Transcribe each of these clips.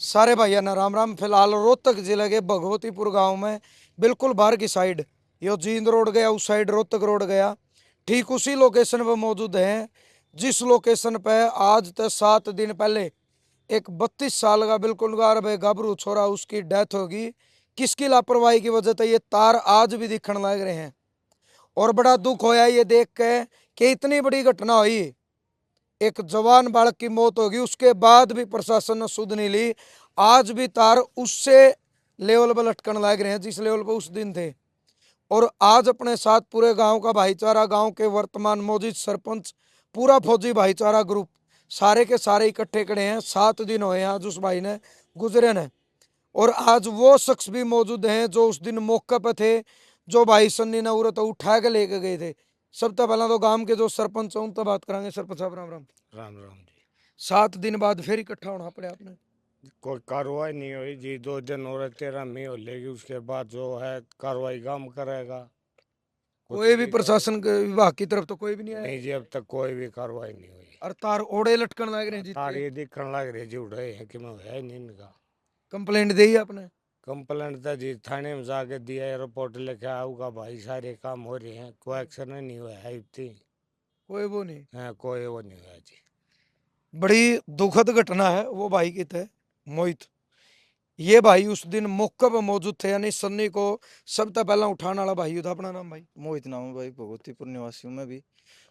सारे भैया ना राम राम। फिलहाल रोहतक जिले के भगवतीपुर गांव में बिल्कुल बाहर की साइड, यो जींद रोड गया, उस साइड रोहतक रोड गया, ठीक उसी लोकेशन पे मौजूद हैं जिस लोकेशन पे आज से 7 दिन पहले एक 32 साल का बिल्कुल गाभरू छोरा उसकी डेथ होगी। किसकी लापरवाही की वजह से ये तार आज भी दिखने लग रहे हैं। और बड़ा दुख होया ये देख के कि इतनी बड़ी घटना हुई, एक जवान बालक की मौत होगी, उसके बाद भी प्रशासन ने सुध नहीं ली। आज भी तार उससे लेवल पर लटकन लग रहे हैं जिस लेवल पर उस दिन थे। और आज अपने साथ पूरे गांव का भाईचारा, गांव के वर्तमान मौजूद सरपंच, पूरा फौजी भाईचारा ग्रुप सारे के सारे इकट्ठे खड़े हैं। 7 दिन हुए हैं आज उस भाई ने गुजरे ने। और आज वो शख्स भी मौजूद हैं जो उस दिन मौके पर थे, जो भाई सन्नी ने उरत उठा के लेके गए थे। सबसे पहला तो गांव के जो सरपंच हैं उनसे बात करांगे। सरपंच साहब राम राम। राम राम जी। 7 दिन बाद फिर इकट्ठा होना पड़े आपने। कोई कार्रवाई नहीं हुई जी, 2 दिन और 13 में हो लेगी, उसके बाद जो है कार्रवाई काम करेगा। कुछ कोई भी भी प्रशासन के विभाग की तरफ तो कोई भी नहीं आया। नहीं जी, अब तक कोई भी कार्रवाई नहीं हुई। और तार ओड़े लटकन लग रहे हैं तार जितने। ये दिखने लग रहे जी, उड़ रहे हैं कि मैं है नहीं इनका। कंप्लेंट दी आपने। कंप्लेंट तो जी थाने में जाके दिया है, रिपोर्ट लेके आऊगा भाई, सारे काम हो रहे हैं, कोई एक्शन नहीं हुआ है इतनी। कोई वो नहीं। हाँ, कोई वो नहीं हुआ जी। बड़ी दुखद घटना है वो भाई की थे, मोहित। ये भाई उस दिन मौके पर मौजूद थे, यानी सन्नी को सबसे पहला उठाने वाला भाई था। अपना नाम भाई। मोहित नाम है भाई, भगवतीपुर निवासी हूँ मैं भी।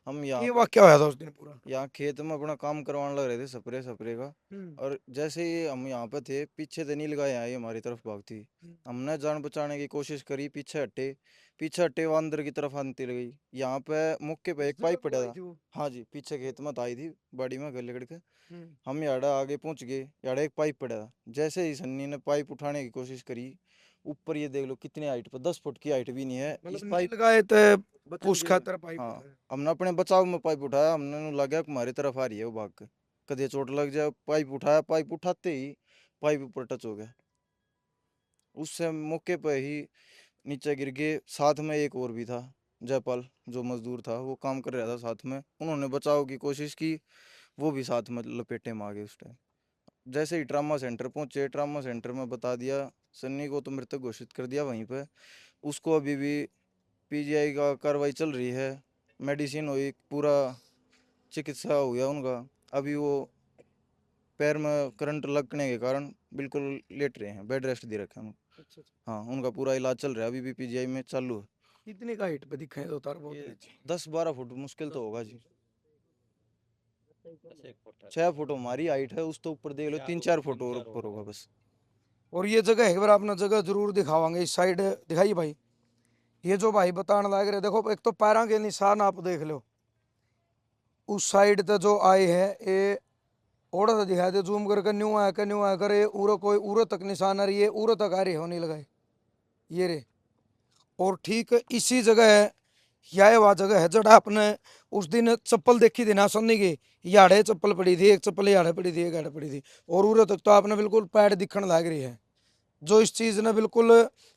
हम ये यहाँ वाक्य होया था उस दिन पूरा। यहाँ खेत में अपना काम करवाने लग रहे थे, स्प्रे स्प्रे का। हम्म। और जैसे ही हम यहाँ पे थे, पीछे से नील गाय आई हमारी तरफ भागती। हम्म। हमने जान बचाने की कोशिश करी, पीछे हटे वो अंदर की तरफ आती रही। यहाँ पे मुक्के पे इस एक जगह पाइप पर पड़ा आई था। थी वो। हाँ जी, पीछे खेत में तो आई थी, बाड़ी में गले के। हम्म। हम याडा आगे पहुंच गए, याडा एक पाइप पड़ा था। जैसे ही सन्नी ने पाइप उठाने की कोशिश करी, ऊपर ये देख लो कितनी हाइट पर, 10 फुट की हाइट भी नहीं है इस मतलब पाइप। नील गाय थे, बचन पुश के लिए। खातर पाइप हाँ, उठाया। हमने अपने बचाव में पाइप उठाया, हमने नु लगा कि हमारी तरफ आ रही है वो भाग के, कदे चोट लग जाए। पाइप उठाया, पाइप उठाते ही पाइप ऊपर टच हो गया। उससे मौके पर ही नीचे गिर गए। साथ में एक और भी था, जयपाल, जो मजदूर था, वो काम कर रहा था साथ में। उन्होंने बचाव की कोशिश की, वो भी साथ में लपेटे में आ गए उस टाइम। जैसे ही ट्रामा सेंटर पहुंचे, ट्रामा सेंटर में बता दिया, सन्नी को तो मृतक घोषित कर दिया वहीं पे। उसको अभी भी पीजीआई का कार्रवाई चल रही है, मेडिसिन हुई, पूरा चिकित्सा हो गया उनका। अभी वो पैर में करंट लगने के कारण बिल्कुल लेट रहे हैं, बेड रेस्ट दे रखा है उनको। अच्छा अच्छा। हाँ, उनका पूरा इलाज चल रहा है, अभी भी पीजीआई में चालू है। कितनी का हाइट पे दिखा है तो तार बहुत ये नीचे। 10-12 फुट मुश्किल तो होगा जी। 6 फुट हमारी हाइट है, उस तो ऊपर देख लो 3-4 फुट और ऊपर होगा बस। और ये जगह है, एक बार अपना जगह जरूर दिखावांगे। इस साइड दिखाइए भाई। ये जो भाई बताने लग रहे, देखो एक तो पैरों के निशान आप देख लो। उस साइड से जो आए हैं ये ओड़ा सा दिखाई दे, जूम करके न्यू आया करे उरो, कोई उरो तक निशान आ रही है, उरो तक आ रही होने लगाए ये रे। और ठीक इसी जगह है, यह वह जगह है जड़ा आपने उस दिन चप्पल देखी थी ना सन्नी की। याड़े चप्पल पड़ी थी, एक चप्पल याड़े पड़ी थी, एक याड़े पड़ी थी। और उरो तक तो आपने बिल्कुल पैड दिखने लग रही है। जो इस चीज ने बिल्कुल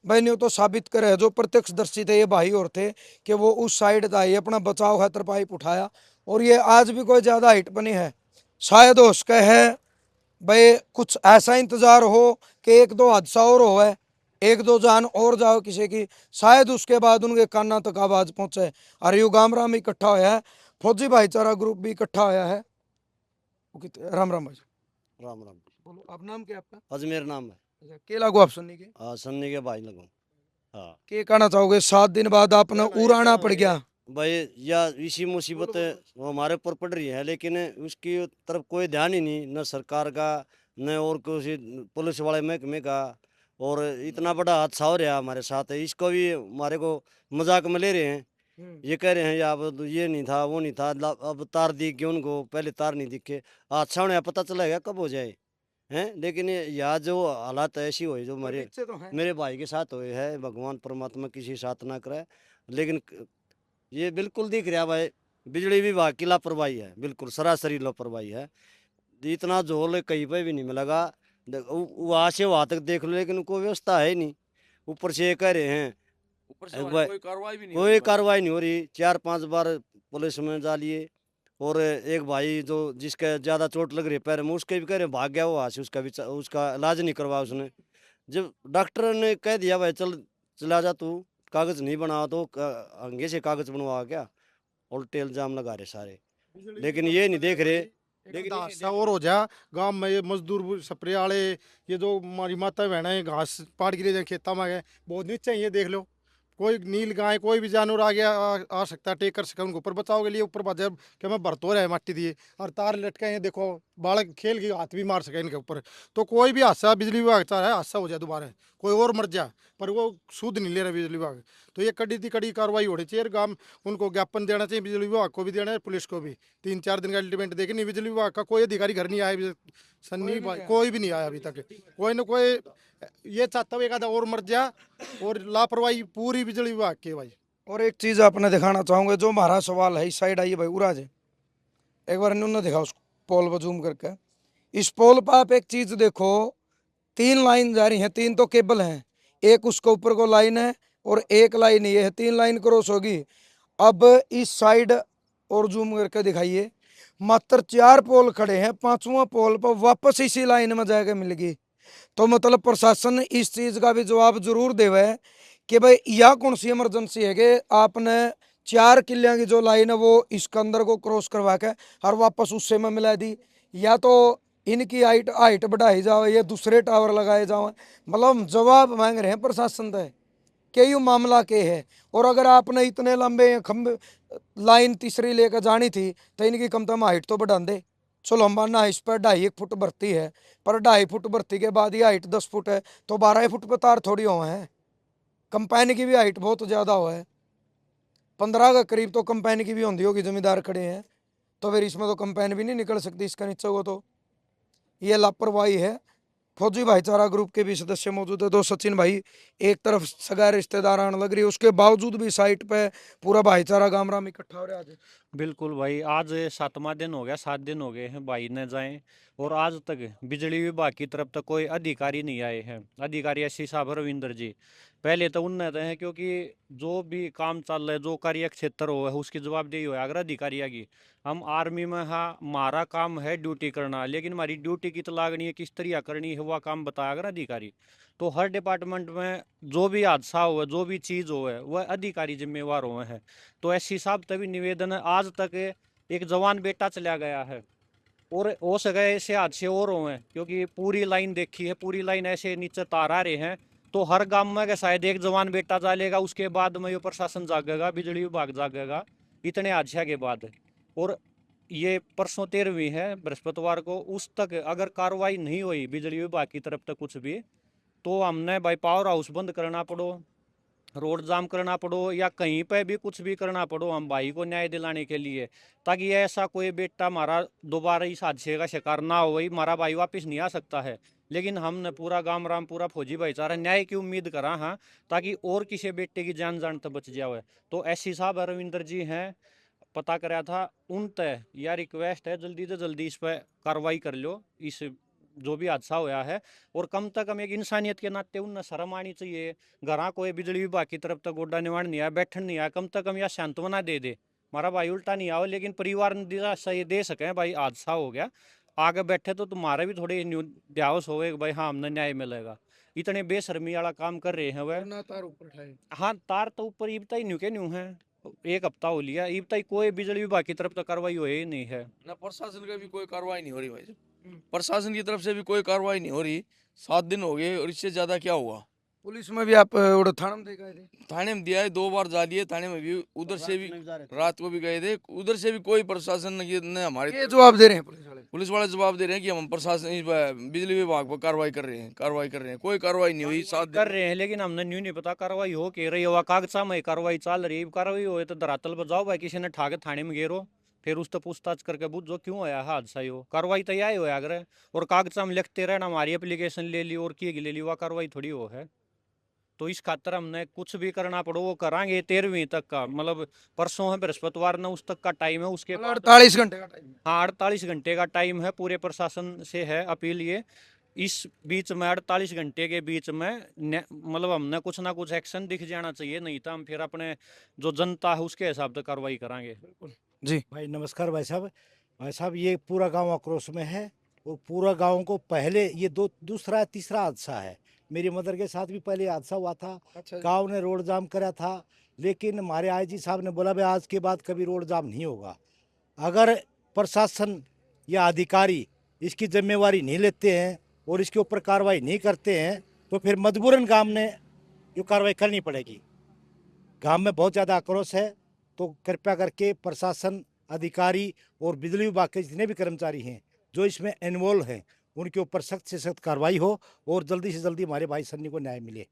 भाई ने तो साबित करे है, जो प्रत्यक्षदर्शी थे ये भाई और थे, कि वो उस साइड था, ये अपना बचाव खातर पाइप उठाया। और ये आज भी कोई ज्यादा हाइट बनी है, शायद हो सके है भाई कुछ ऐसा इंतजार हो कि एक दो हादसा और हो है, एक दो जान और जाओ किसी की, शायद उसके बाद उनके काना तक आवाज पहुंचे। और यू गाम राम इकट्ठा होया है, फौजी भाईचारा ग्रुप भी इकट्ठा होया है। राम राम भाई। राम राम। बोलो आप, नाम क्या आपका। अजमेर नाम है। अच्छा, के लागू आप सुनने के। हाँ, सन्नी के भाई लगूँ। हाँ। के कहना चाहोगे, 7 दिन बाद आपने कहना ये उड़ाना पड़ चाहेंगे गया। भाई, या इसी मुसीबत वो हमारे ऊपर पड़ रही है, लेकिन उसकी तरफ कोई ध्यान ही नहीं, न सरकार का, न और किसी पुलिस वाले महकमे का। और इतना बड़ा हादसा हो रहा है हमारे साथ, इसको भी हमारे को मजाक में ले रहे हैं। ये कह रहे हैं या अब तो ये नहीं था, वो नहीं था, अब तार दिख गए उनको, पहले तार नहीं दिखे। हादसा होने का पता चलेगा कब हो जाए हैं। लेकिन यहाँ जो हालात ऐसी हुई जो पर मेरे दिखते तो हैं। मेरे भाई के साथ हुए है, भगवान परमात्मा किसी साथ ना करे। लेकिन ये बिल्कुल दिख रहा भाई, बिजली विभाग की लापरवाही है, बिल्कुल सरासरी लापरवाही है। इतना झोल कहीं पे भी नहीं मिलेगा। वहाँ से वहाँ तक देख लो, लेकिन कोई व्यवस्था है ही नहीं। ऊपर से ये कह रहे हैं, ऊपर से एक हमारी बार कोई कार्रवाई भी नहीं हो रही कोई भाई। कार्रवाई नहीं हो रही। 4-5 बार पुलिस में जा लिए और एक भाई जो जिसके ज़्यादा चोट लग रही है पैर में, उसके भी कह रहे भाग गया वो वहाँ से, उसका इलाज नहीं करवाया उसने। जब डॉक्टर ने कह दिया भाई चल चला जा तू, कागज नहीं बना तो अंगे से कागज बनवा क्या, उल्टे इल्जाम लगा रहे सारे। लेकिन ये नहीं देख रहे, लेकिन ये नहीं हादसा और हो जा गांव में, ये मजदूर स्प्रे वाले, ये जो हमारी माता बहना है घास पाट गिरे खेता में गए, बहुत नीचे हैं, ये देख लो, कोई नील गाय कोई भी जानवर आ गया आ सकता है, टेक कर सके उनको ऊपर बचाव के लिए, ऊपर बाजार क्या मैं भरतो रहे माटी दिए और तार लटके हैं, देखो बालक खेल के हाथ भी मार सके इनके ऊपर। तो कोई भी हादसा बिजली विभाग चाह रहा है हादसा हो जाए दोबारा, कोई और मर जाए, पर वो सूद नहीं ले रहा बिजली विभाग। तो ये कड़ी थी कड़ी कार्रवाई होनी चाहिए, गांव उनको ज्ञापन देना चाहिए, बिजली विभाग को भी देना है, पुलिस को भी। 3-4 दिन का अल्टीमेट देखे नहीं, बिजली विभाग का कोई अधिकारी घर नहीं आया, सन्नी भाई कोई भी नहीं आया अभी तक। कोई ना कोई ये चाहता है एक आधा और मर जा, और लापरवाही पूरी बिजली विभाग की भाई। और एक चीज आपने दिखाना चाहूंगा, जो हमारा सवाल है इस साइड आइए भाई, उराज है एक बार इन्होंने दिखा उस पोल पर जूम करके। इस पोल पर आप एक चीज देखो, 3 लाइन जा रही हैं, 3 तो केबल हैं, एक उसके ऊपर को लाइन है और एक लाइन ये है, 3 लाइन क्रॉस होगी। अब इस साइड और जूम करके दिखाइए, मात्र 4 पोल खड़े हैं, 5वां पोल पर वापस इसी लाइन में जाके मिलेगी। तो मतलब प्रशासन इस चीज का भी जवाब जरूर देवे कि भाई यह कौन सी इमरजेंसी है कि आपने 4 किलियां की जो लाइन है वो इसके अंदर को क्रॉस करवा के और वापस उससे में मिला दी, या तो इनकी हाइट बढ़ाई जाओ या दूसरे टावर लगाए जाओ। मतलब हम जवाब मांग रहे हैं प्रशासन से कि ये मामला के है। और अगर आपने इतने लंबे खंबे लाइन तीसरी लेकर जानी थी तो इनकी कम से कम हाइट तो बढ़ा दे। चलो हम मानना इस पर 2.5 फुट भर्ती है, पर 2.5 फुट भर्ती के बाद ये हाइट 10 फुट है, तो 12 फुट पर तार थोड़ी हुआ है। कंपाइन की भी हाइट बहुत ज़्यादा हुआ है, 15 के करीब तो कंपाइन की भी होती होगी, जमींदार खड़े हैं, तो फिर इसमें तो कंपाइन भी नहीं निकल सकती इसका नीचे को। तो ये लापरवाही है। फौजी भाईचारा ग्रुप के भी सदस्य मौजूद है, तो सचिन भाई एक तरफ सगा रिश्तेदार आने लग रही है, उसके बावजूद भी साइट पे पूरा भाईचारा गामरा में इकट्ठा हो रहा है आज। बिल्कुल भाई, आज 7वां दिन हो गया, 7 दिन हो गए हैं भाई न जाएं, और आज तक बिजली विभाग की तरफ तक कोई अधिकारी नहीं आए हैं। अधिकारी एससी साहब रविंदर जी पहले तो उनने रहे हैं, क्योंकि जो भी काम चल रहा है, जो कार्य क्षेत्र हो है उसकी जवाबदेही हो है अगर अधिकारी आगी। हम आर्मी में, हाँ हमारा काम है ड्यूटी करना, लेकिन हमारी ड्यूटी की तो लागनी है, किस तरह करनी है वह काम बताया अगर अधिकारी। तो हर डिपार्टमेंट में जो भी हादसा हो है, जो भी चीज़ हो है, वह अधिकारी जिम्मेवार हुए हैं। तो एससी साहब तभी निवेदन है, आज तक एक जवान बेटा चला गया है और हो सके ऐसे हादसे और हुए हैं, क्योंकि पूरी लाइन देखी है, पूरी लाइन ऐसे नीचे तार आ रहे हैं, तो हर गांव में के शायद एक जवान बेटा जालेगा, उसके बाद में ये प्रशासन जागेगा, बिजली विभाग जागेगा इतने हादसे के बाद। और ये परसों 13वीं है बृहस्पतिवार को, उस तक अगर कार्रवाई नहीं हुई बिजली विभाग की तरफ तक कुछ भी, तो हमने भाई पावर हाउस बंद करना पड़ो, रोड जाम करना पड़ो, या कहीं पे भी कुछ भी करना पड़ो हम भाई को न्याय दिलाने के लिए, ताकि ऐसा कोई बेटा हमारा दोबारा इस हादसे का शिकार ना हो। वही हमारा भाई वापस नहीं आ सकता है, लेकिन हमने पूरा गांव राम पूरा फौजी भाईचारा न्याय की उम्मीद करा, हाँ, ताकि और किसी बेटे की जान तो बच जाए। तो एससी साहब रविंदर जी हैं, पता कराया था उन तय, या रिक्वेस्ट है जल्दी से जल्दी इस पर कार्रवाई कर लो, इस जो भी हादसा होया है। और कम से कम एक इंसानियत के नाते उन्हें शर्म आनी चाहिए। घरा कोई बिजली विभाग की तरफ तक गोड्डा निवारण नहीं आया, बैठन नहीं आया, कम से कम या सांत्वना दे दे, हमारा भाई उल्टा नहीं आओ, लेकिन परिवार ने दिलासा ये दे सकें भाई हादसा हो गया, आगे बैठे तो तुम्हारे भी थोड़े ध्यावस हो भाई, हाँ हमने न्याय मिलेगा। इतने बेशर्मी वाला काम कर रहे हैं वह। तार ऊपर उठाए, हाँ तार तो ऊपर इबता ही न्यू के न्यू है, 1 हफ्ता हो लिया, इबता ही कोई बिजली विभाग की तरफ तक कार्रवाई हुई ही नहीं है ना, प्रशासन का भी कोई कार्रवाई नहीं हो रही भाई। प्रशासन की तरफ से भी कोई कार्रवाई नहीं हो रही, 7 दिन हो गए और इससे ज्यादा क्या हुआ। पुलिस में भी आप थाना में देखा है? थाने में दिया है, 2 बार जा दिए थाने में भी, उधर से भी रात को भी गए थे, उधर से भी कोई प्रशासन ने हमारे ये जवाब दे रहे हैं पुलिस वाले जवाब दे रहे हैं कि हम प्रशासन बिजली विभाग पर कार्रवाई कर रहे हैं, कोई कार्रवाई नहीं हुई। 7 कर रहे हैं, लेकिन हमने न्यू नहीं पता कार्रवाई हो के रही हो, कागजा में कार्रवाई चल रही है, कार्रवाई हो तो धरातल पर जाओ भाई, किसी ने ठाके थाने में गेरो, फिर उस तो पूछताछ करके बुझो क्यों आया हादसा ही हो, कार्रवाई तो यही हो अगर। और कागजा में लिखते रहना हमारी एप्लीकेशन ले ली और की ले ली, वह कार्रवाई थोड़ी हो है। तो इस खातर हमने कुछ भी करना पड़ो वो करांगे 13वीं तक का, मतलब परसों है बृहस्पतिवार ने, उस तक का टाइम है, उसके बाद 48 घंटे का टाइम। हाँ 48 घंटे का टाइम है, पूरे प्रशासन से है अपील ये, इस बीच में 48 घंटे के बीच में मतलब हमने कुछ ना कुछ एक्शन दिख जाना चाहिए, नहीं तो हम फिर अपने जो जनता है उसके हिसाब से कार्रवाई करांगे। जी भाई नमस्कार भाई साहब। भाई साहब ये पूरा गांव आक्रोश में है और पूरा गांव को पहले ये दूसरा तीसरा हादसा है। मेरी मदर के साथ भी पहले हादसा हुआ था। अच्छा गांव ने रोड जाम करा था, लेकिन हमारे आईजी साहब ने बोला भाई आज के बाद कभी रोड जाम नहीं होगा। अगर प्रशासन या अधिकारी इसकी जिम्मेवारी नहीं लेते हैं और इसके ऊपर कार्रवाई नहीं करते हैं तो फिर मजबूरन गांव ने जो कार्रवाई करनी पड़ेगी। गांव में बहुत ज़्यादा आक्रोश है, तो कृपया करके प्रशासन, अधिकारी और बिजली विभाग के जितने भी कर्मचारी हैं जो इसमें इन्वॉल्व हैं उनके ऊपर सख्त से सख्त कार्रवाई हो और जल्दी से जल्दी हमारे भाई सन्नी को न्याय मिले।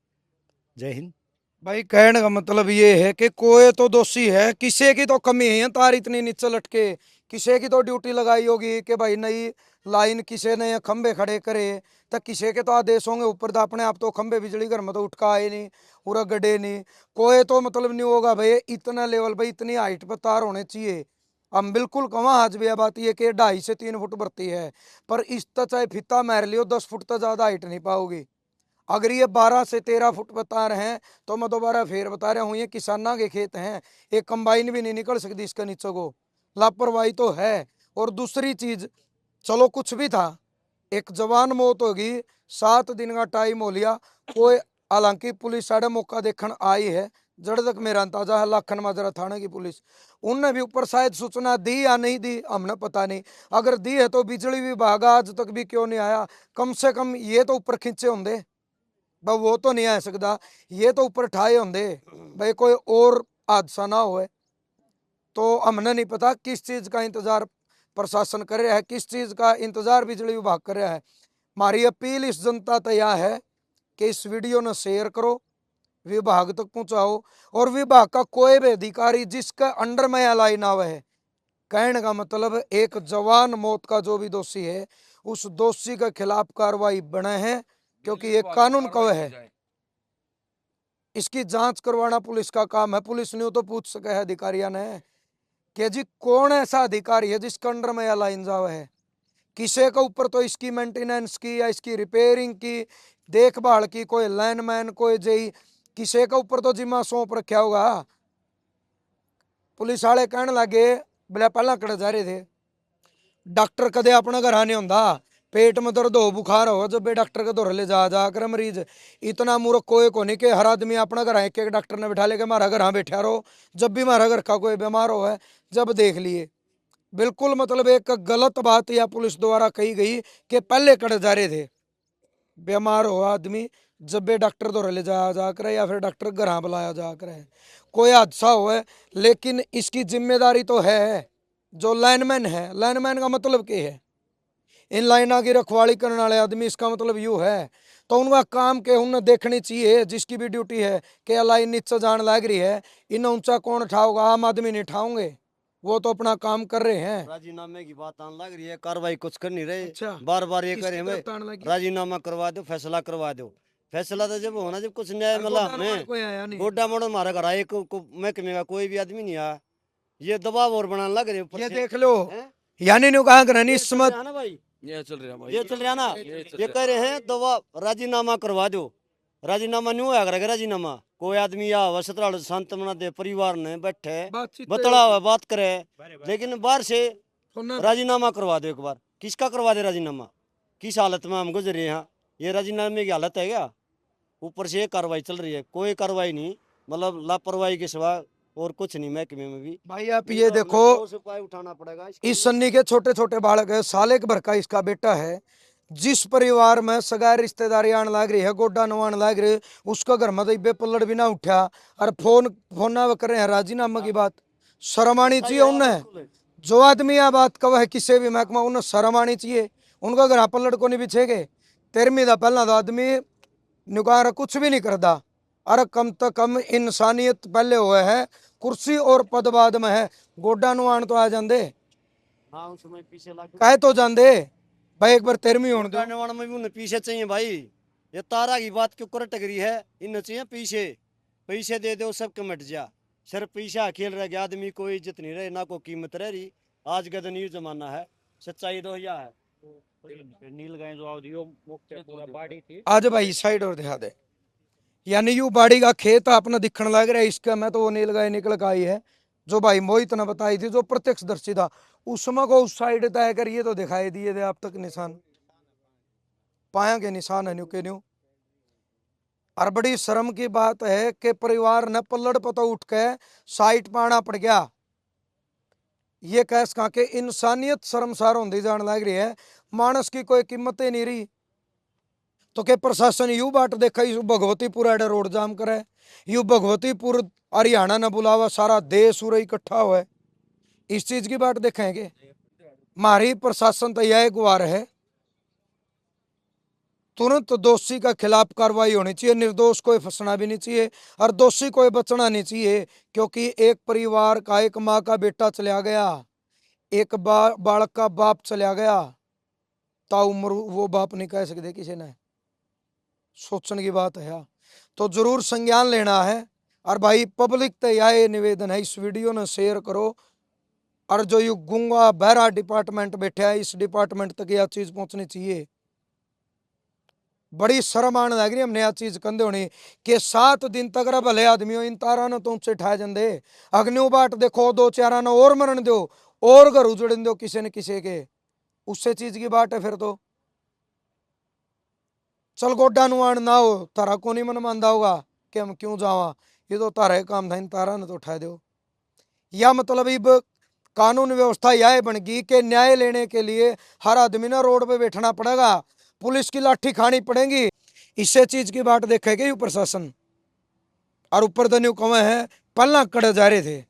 जय हिंद। भाई कहने का मतलब ये है कि कोई तो दोषी है, किसी की तो कमी है तार इतनी नीचे लटके, किसी की तो ड्यूटी लगाई होगी कि भाई नई लाइन किसी ने खंबे खड़े करे, तो किसी के तो आदेश होंगे ऊपर तो अपने आप तो खंबे बिजली घर में तो उठका आए नहीं, पूरा गड्ढे नहीं, कोई तो मतलब नहीं होगा भाई इतना लेवल भाई इतनी हाइट पर तार होने चाहिए। हम बिल्कुल कहाँ आज भी बात ये कि 2.5 से 3 फुट भरती है, पर इस तक चाहे फिता मार लियो 10 फुट तक ज्यादा हाइट नहीं पाओगी। अगर ये 12 से 13 फुट बता रहे हैं तो मैं दोबारा फिर बता रहा हूँ ये किसाना के खेत हैं, एक कंबाइन भी नहीं निकल सकती इसके नीचे को, लापरवाही तो है। और दूसरी चीज, चलो कुछ भी था, एक जवान मौत होगी, 7 दिन का टाइम हो लिया, कोई हालांकि पुलिस साढ़े मौका देखने आई है, जड़ तक मेरा अंदाजा है लाखन माजरा थाने की पुलिस, उनने भी ऊपर शायद सूचना दी या नहीं दी हमने पता नहीं, अगर दी है तो बिजली विभाग आज तक भी क्यों नहीं आया, कम से कम ये तो ऊपर खींचे होंगे भाई, वो तो नहीं आ सकता, ये तो ऊपर ठाए होंगे भाई कोई और हादसा ना होए। तो हमने नहीं पता किस चीज का इंतजार प्रशासन कर रहा है, किस चीज का इंतजार बिजली विभाग कर रहा है। हमारी अपील इस जनता तैयार है कि इस वीडियो ने शेयर करो, विभाग तक पहुंचाओ, और विभाग का कोई भी अधिकारी जिसका अंडर में या लाइन आवे है, कहने का मतलब एक जवान मौत का जो भी दोषी है उस दोषी के खिलाफ कार्रवाई बने हैं, क्योंकि ये कानून कवह है, इसकी जांच करवाना पुलिस का काम है। पुलिस ने तो पूछ सके है अधिकारियों ने कि जी कौन ऐसा अधिकारी है जिसके अंडर में यह लाइन जावा है, किसी के ऊपर तो इसकी मेंटेनेंस की या इसकी रिपेयरिंग की देखभाल की कोई लाइनमैन कोई जेई किसी के ऊपर तो जिम्मा सौंप रखा होगा। पुलिस वाले कहने लगे बोले पहला कड़े जा रहे थे, डॉक्टर कदे अपना घर आने होंदा, पेट में दर्द हो बुखार हो जब बे डॉक्टर के दौर ले जा कर मरीज, इतना मूर्ख कोई को नहीं कि हर आदमी अपना घर एक एक डॉक्टर ने बैठा लेके हमारा घर हाँ बैठा रहो, जब भी हमारा घर का कोई बीमार हो है जब देख लिए। बिल्कुल मतलब एक गलत बात या पुलिस द्वारा कही गई कि पहले कड़े जा रहे थे, बीमार हो आदमी जब बे डॉक्टर दौर ले जा कर या फिर डॉक्टर घर हाँ बुलाया जा कर, कोई हादसा हो है, लेकिन इसकी जिम्मेदारी तो है जो लाइनमैन है। लाइनमैन का मतलब क्या है, इन लाइना की रखवाली करने वाले आदमी, इसका मतलब यू है, तो उनका काम के उन्हें देखनी चाहिए जिसकी भी ड्यूटी है कि लाइन नीचे जान लग रही है, इन ऊंचा कौन उठाओगा, आम आदमी नहीं उठाओगे, वो तो अपना काम कर रहे हैं। राजीनामे की बात आने लग रही है, कार्रवाई कुछ कर नहीं रहे, अच्छा, बार बार ये किसकी करे हमें तरफ तान लगी? राजीनामा करवा दो, फैसला करवा दो। फैसला तो जब होना जब कुछ न्याय और मिला गोदान वाला हमें। कोई आया नहीं। गोड्डा मोड़ हमारा घर आए महकमे का कोई भी आदमी नहीं आया, ये दबाव और बनाने लग रहे ऊपर ये से। देख लो, हैं? यानी न्यू कहा करनी ये इस चल समय रहा है ना भाई, ये चल रहा भाई, ये चल रहा है ना, ये चल ये रहा। कह रहे हैं दवा राजीनामा करवा दो। राजीनामा नहीं होया करेगा, राजीनामा कोई आदमी या हुआ सत्रह सांत्वना दे, परिवार ने बैठे बातचीत बतला हुआ बात करे, लेकिन बाहर से सुनना राजीनामा करवा दो एक बार। किसका करवा दे राजीनामा, किस हालत में हम गुजर रहे हैं, ये राजीनामे की हालत है क्या? ऊपर से ये कार्रवाई चल रही है, कोई कार्रवाई नहीं, मतलब लापरवाही के सिवा और कुछ नहीं महकमे में भी। भाई आप ये देखो, उपाय उठाना पड़ेगा इस सन्नी के छोटे छोटे बालक है, साल एक भर का इसका बेटा है, जिस परिवार में सगाई रिश्तेदारी आने लग रही है, गोड्डा नवान लग रही है, उसका घर में तो पल्लड़ भी ना उठा, और फोन ना कर रहे हैं राजीनामा की बात। शर्म आनी चाहिए उन्हें, जो आदमी यह बात कह है किसी भी महकमा, उन्हें शर्म आनी चाहिए, उनका घर पल्लड़ को नहीं बिछेगे। 13वीं का पहला तो आदमी निकार कुछ भी नहीं करता, अरे कम तो कम इंसानियत पहले हुए है, कुर्सी और पद बाद में है, गोड्डा नुआन तो आ जाते, हाँ उस समय पीछे लाके कहे तो जाते भाई एक बार 13वीं होने दो। निर्माण में भी उन्हें पीछे चाहिए भाई, ये तारा की बात क्यों कर टकरी है, इन्हें चाहिए पीछे, पैसे दे दो सब कमट जा, सिर्फ पैसा खेल रह गया, आदमी कोई इज्जत नहीं रहे, ना कोई कीमत रह रही। आज का दिन ये जमाना है, सच्चाई तो यह है। नील गाय जो आवदी वो मुख्य पूरा बाड़ी थी। आज भाई इस साइड और दिखा दे, यानी यू बाड़ी का खेत अपना दिखने लग रहा है, इसका मैं तो वो नील गाय निकल का आई है, जो भाई मोहित ने बताई थी, जो प्रत्यक्षदर्शी था, उसमें को उस साइड तय करिए तो दिखाई दिए थे अब तक निशान, पाया के निशान है न्यू के न्यू। और बड़ी शर्म की बात है कि परिवार ने पल्लड़ पता उठ के साइट पाना पड़ गया। ये कैस कहा के इंसानियत शर्मसार होती जान लग रही है, मानस की कोई कीमत ही नहीं रही। तो के प्रशासन यू बाट देखा, यू भगवतीपुर एडे रोड जाम करे, यू भगवतीपुर हरियाणा ने बुलावा, सारा देश उरे इकट्ठा हुआ है, इस चीज की बात देखेंगे। हमारी प्रशासन तो यह गुहार है, तुरंत दोषी का खिलाफ कार्रवाई होनी चाहिए, निर्दोष कोई फंसना भी नहीं चाहिए और दोषी कोई बचना नहीं चाहिए। क्योंकि एक परिवार का, एक माँ का बेटा चला गया, एक बालक का बाप चला गया, ताउम्र वो बाप नहीं कह सकते किसी ने, सोचने की बात है। तो जरूर संज्ञान लेना है। और भाई पब्लिक तो यह निवेदन है, इस वीडियो ने शेयर करो, और जो यू गुंगा बहरा डिपार्टमेंट बैठा है, इस डिपार्टमेंट तक यह चीज पहुंचनी चाहिए। बड़ी शर्म आने लग रही हमने यह चीज कंधे होनी कि 7 दिन तक रा भले आदमी इन तारा ने तो ऊंचे ठा जंदे, अग्नि बाट देखो 2-4 ने और मरण दो और घर उजड़न दो किसी न किसी के, उससे चीज की बात है। फिर तो चल गोड्डा नुआन ना हो, तारा को नहीं मन मानदा होगा कि हम क्यों जावा, ये तो तारा काम था, इन तारा ने तो उठा दो। या मतलब अब कानून व्यवस्था यह बन गई कि न्याय लेने के लिए हर आदमी ना रोड पे बैठना पड़ेगा, पुलिस की लाठी खानी पड़ेगी, इससे चीज की बात देखेगी यू प्रशासन। और ऊपर तो न्यू कमे है पलना कड़े जा रहे थे।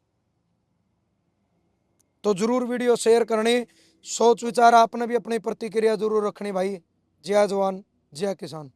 तो जरूर वीडियो शेयर करनी, सोच विचार आपने भी अपनी प्रतिक्रिया जरूर रखनी भाई। जय जवान जय किसान।